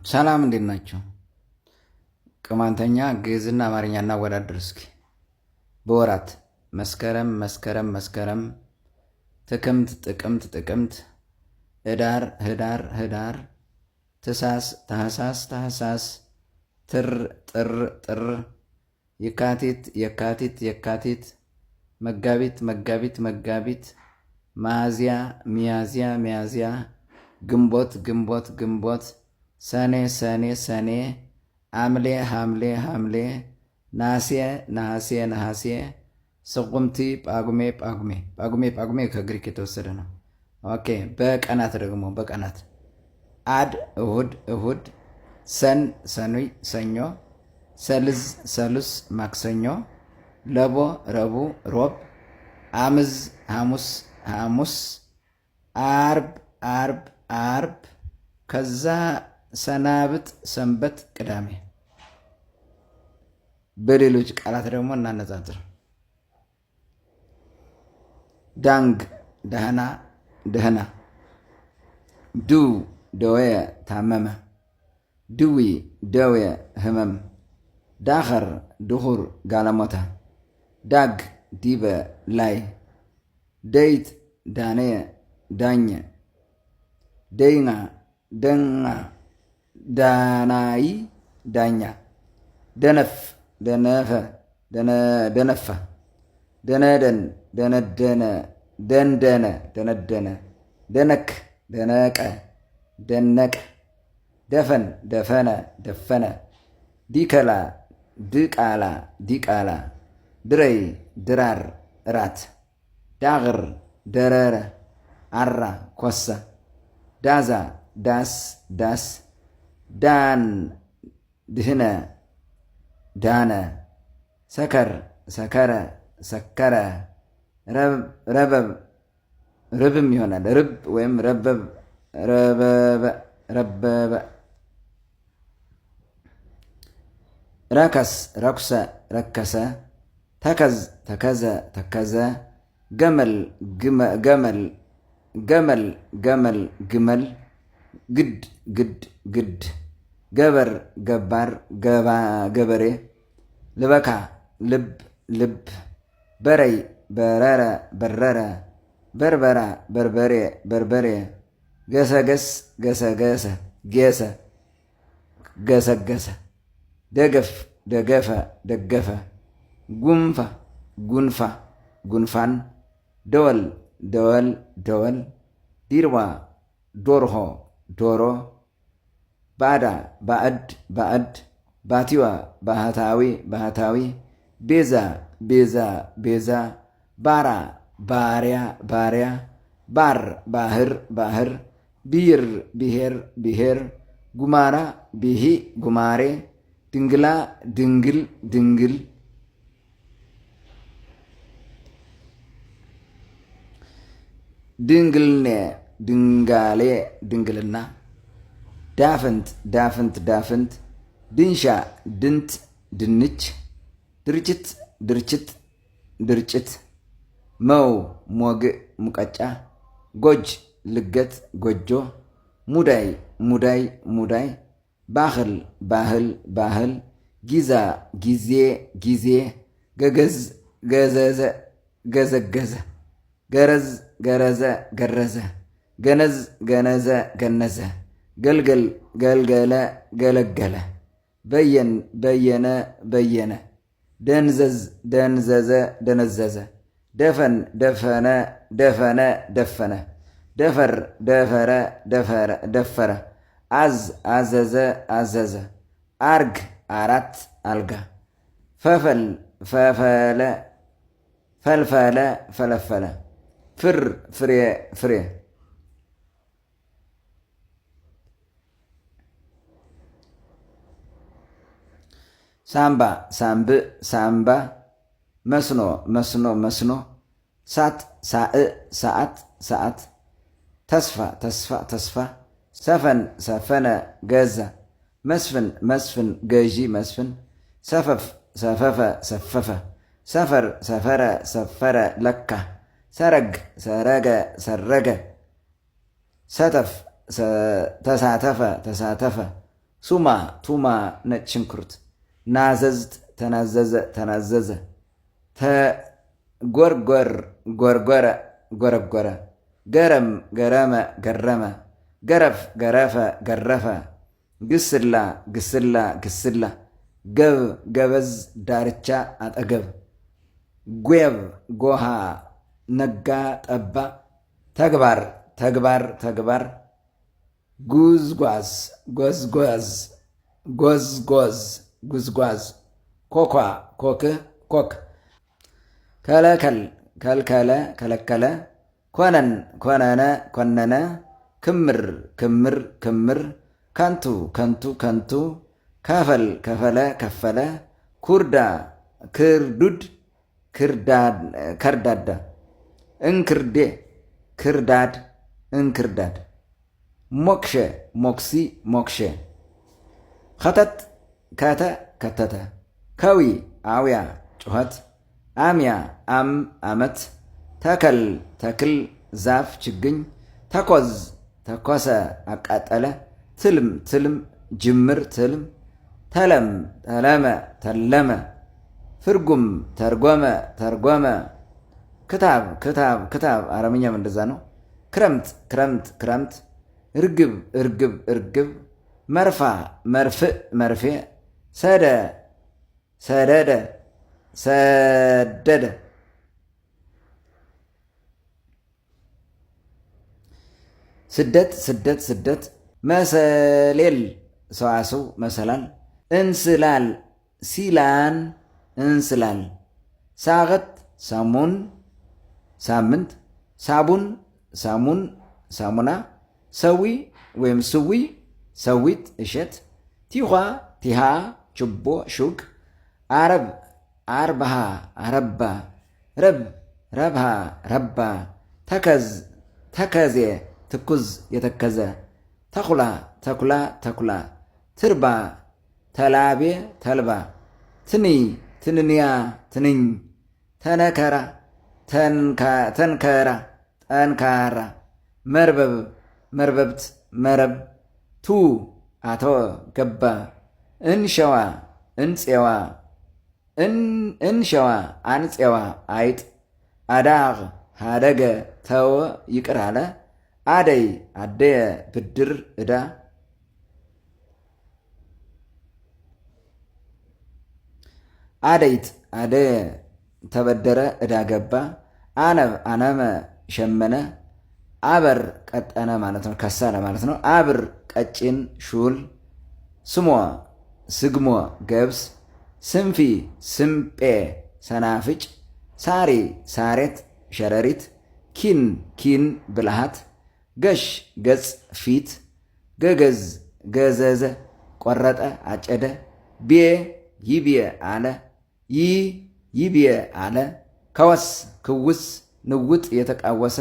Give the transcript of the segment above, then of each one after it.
ሰላም እንዴት ናቸው? ቅማንተኛ ግዕዝና አማርኛ እናወዳድር እስኪ። በወራት መስከረም መስከረም መስከረም፣ ጥቅምት ጥቅምት ጥቅምት፣ ህዳር ህዳር ህዳር፣ ትሳስ ታህሳስ ታህሳስ፣ ጥር ጥር ጥር፣ የካቲት የካቲት የካቲት፣ መጋቢት መጋቢት መጋቢት፣ ሚያዝያ ሚያዝያ ሚያዝያ፣ ግንቦት ግንቦት ግንቦት፣ ሰኔ ሰኔ ሰኔ፣ ሐምሌ ሐምሌ ሐምሌ፣ ነሐሴ ነሐሴ ነሐሴ፣ ስቁምቲ ጳጉሜ ጳጉሜ ጳጉሜ ጳጉሜ ከግሪክ የተወሰደ ነው። ኦኬ። በቀናት ደግሞ በቀናት አድ እሁድ እሁድ፣ ሰን ሰኑይ ሰኞ፣ ሰልዝ ሰሉስ ማክሰኞ፣ ለቦ ረቡዕ ሮብ፣ አምዝ ሐሙስ ሐሙስ፣ አርብ አርብ አርብ፣ ከዛ ሰናብት ሰንበት ቅዳሜ። በሌሎች ቃላት ደግሞ እናነጻጽር። ዳንግ ደህና ደህና፣ ዱ ደዌ ታመመ፣ ድዊ ደዌ ህመም፣ ዳኸር ድኹር ጋለሞታ፣ ዳግ ዲበ ላይ፣ ደይት ዳነየ ዳኘ፣ ደይና ደና ዳናይ ዳኛ፣ ደነፍ ደነፈ ደነፋ፣ ደነደን ደነደነ ደንደነ ደነደነ፣ ደነክ ደነቀ ደነቀ፣ ደፈን ደፈነ ደፈነ፣ ዲከላ ድቃላ ዲቃላ፣ ድረይ ድራር እራት፣ ዳግር ደረረ አራ ኮሳ፣ ዳዛ ዳስ ዳስ፣ ዳን ድህነ ዳነ፣ ሰከር ሰከረ ሰከረ፣ ረበብ ርብም ይሆናል። ርብ ወይም ረበብ ረበበ ረበበ፣ ረከስ ረኩሰ ረከሰ፣ ተከዝ ተከዘ ተከዘ፣ ገመል ገመል ገመል ገመል ግመል፣ ግድ ግድ ግድ፣ ገበር ገባር ገበሬ፣ ልበካ ልብ ልብ፣ በረይ በረረ በረረ፣ በርበራ በርበሬ በርበሬ፣ ገሰገስ ገሰገሰ ጌሰ ገሰገሰ፣ ደገፍ ደገፈ ደገፈ፣ ጉንፋ ጉንፋ ጉንፋን፣ ደወል ደወል ደወል፣ ዲርባ ዶርሆ ዶሮ፣ ባዳ ባዕድ ባዕድ፣ ባቲዋ ባህታዊ ባህታዊ፣ ቤዛ ቤዛ ቤዛ፣ ባራ ባሪያ ባሪያ፣ ባር ባህር ባህር፣ ብይር ብሔር ብሔር፣ ጉማራ ብሂ ጉማሬ፣ ድንግላ ድንግል ድንግል፣ ድንግልኔ ድንጋሌ ድንግልና፣ ዳፍንት ዳፍንት ዳፍንት፣ ድንሻ ድንት ድንች፣ ድርጭት ድርችት ድርጭት፣ መው ሞግእ ሙቀጫ፣ ጎጅ ልገት ጎጆ፣ ሙዳይ ሙዳይ ሙዳይ፣ ባኽል ባህል ባህል፣ ጊዛ ጊዜ ጊዜ፣ ገገዝ ገዘዘ ገዘገዘ፣ ገረዝ ገረዘ ገረዘ፣ ገነዝ ገነዘ ገነዘ፣ ገልገል ገልገለ ገለገለ፣ በየን በየነ በየነ፣ ደንዘዝ ደንዘዘ ደነዘዘ፣ ደፈን ደፈነ ደፈነ ደፈነ፣ ደፈር ደፈረ ደፈረ ደፈረ፣ አዝ አዘዘ አዘዘ፣ አርግ አራት አልጋ፣ ፈፈል ፈፈለ ፈልፈለ ፈለፈለ፣ ፍር ፍሬ ፍሬ፣ ሳምባ ሳምብእ ሳምባ፣ መስኖ መስኖ መስኖ፣ ሳት ሳእ ሰዓት ሰዓት፣ ተስፋ ተስፋ ተስፋ፣ ሰፈን ሰፈነ ገዛ፣ መስፍን መስፍን ገዢ መስፍን፣ ሰፈፍ ሰፈፈ ሰፈፈ፣ ሰፈር ሰፈረ ሰፈረ ለካ፣ ሰረግ ሰረገ ሰረገ፣ ሰተፍ ተሳተፈ ተሳተፈ፣ ሱማ ቱማ ነጭ ሽንኩርት ናዘዝት ተናዘዘ ተናዘዘ ተጎርጎር ጎርጎረ ጎረጎረ ገረም ገረመ ገረመ ገረፍ ገረፈ ገረፈ ግስላ ግስላ ግስላ ገብ ገበዝ ዳርቻ አጠገብ ጓብ ጎሃ ነጋ ጠባ ተግባር ተግባር ተግባር ጉዝጓዝ ጎዝጓዝ ጎዝጎዝ ጉዝጓዝ ኮኳ ኮክህ ኮክ ከለከል ከልከለ ከለከለ ኮነን ኮነነ ኮነነ ክምር ክምር ክምር ከንቱ ከንቱ ከንቱ ከፈል ከፈለ ከፈለ ኩርዳ ክርዱድ ከርዳዳ እንክርዴ ክርዳድ እንክርዳድ ሞክሸ ሞክሲ ሞክሸ ከተት ከተ ከተተ ከዊ አውያ ጩኸት አምያ አም አመት ተከል ተክል ዛፍ ችግኝ ተኮዝ ተኮሰ አቃጠለ ትልም ትልም ጅምር ትልም ተለም ተለመ ተለመ ፍርጉም ተርጎመ ተርጎመ ክታብ ክታብ ክታብ አረብኛም እንደዛ ነው። ክረምት ክረምት ክረምት እርግብ እርግብ እርግብ መርፋ መርፍእ መርፌ ሰደ ሰደደ ሰደደ ስደት ስደት ስደት መሰሌል ሰዋስው መሰላል እንስላል ሲላን እንስላል ሳቅት ሳሙን ሳምንት ሳቡን ሳሙን ሳሙና ሰዊ ወይም ስዊ ሰዊት እሸት ቲኻ ቲሃ ችቦ ሹግ አረብ አርባሃ አረባ ረብ ረብሃ ረባ ተከዝ ተከዜ ትኩዝ የተከዘ ተኩላ ተኩላ ተኩላ ትርባ ተላቤ ተልባ ትንይ ትንንያ ትንኝ ተነከራ ተንከራ ጠንካራ መርበብ መርበብት መረብ ቱ አተወ ገባ እንሸዋ እንፄዋ እንሸዋ አንፄዋ አይጥ አዳግ ሃደገ ተወ ይቅር አለ አደይ አደየ ብድር ዕዳ አደይት አደየ ተበደረ ዕዳ ገባ አነብ አነመ ሸመነ አበር ቀጠነ ማለት ነው። ከሳለ ማለት ነው። አብር ቀጭን ሹል ስሞ ስግሞ ገብስ ስንፊ ስምጴ ሰናፍጭ ሳሪ ሳሬት ሸረሪት ኪን ኪን ብልሃት ገሽ ገጽ ፊት ገገዝ ገዘዘ ቆረጠ አጨደ ቤ ይብየ አለ ይብየ አለ ከወስ ክውስ ንውጥ የተቃወሰ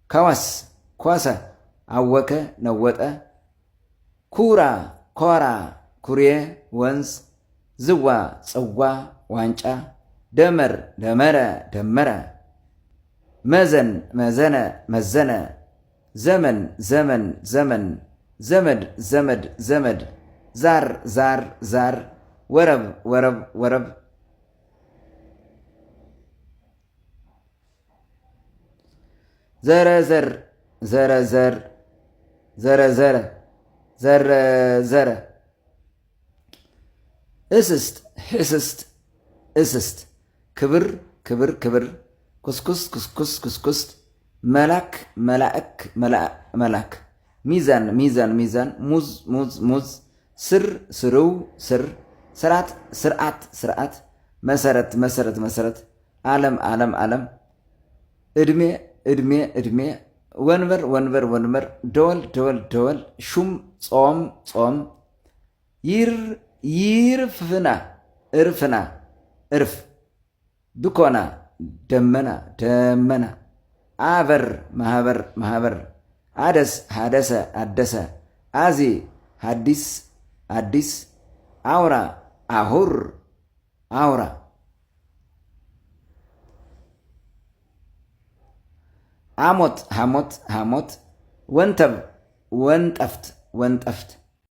ከወስ ኮሰ አወከ ነወጠ ኩራ ኮራ ኩሬ ወንዝ ዝዋ ጽዋ ዋንጫ ደመር ደመረ ደመረ መዘን መዘነ መዘነ ዘመን ዘመን ዘመን ዘመድ ዘመድ ዘመድ ዛር ዛር ዛር ወረብ ወረብ ወረብ ዘረዘር ዘረዘር ዘረዘረ ዘረዘረ እስስት ህስስት እስስት ክብር ክብር ክብር ኩስኩስ ኩስኩስ ኩስኩስት መላክ መላእክ መላክ ሚዛን ሚዛን ሚዛን ሙዝ ሙዝ ሙዝ ስር ስርው ስር ስርዓት ስርዓት ስርዓት መሰረት መሰረት መሰረት ዓለም ዓለም ዓለም ዕድሜ ዕድሜ ዕድሜ ወንበር ወንበር ወንበር ደወል ደወል ደወል ሹም ጾም ጾም ይርፍና እርፍና እርፍ ብኮና ደመና ደመና አበር ማህበር ማህበር አደስ ሀደሰ አደሰ አዚ ሀዲስ አዲስ አውራ አሁር አውራ አሞት ሐሞት ሐሞት ወንተብ ወንጠፍት ወንጠፍት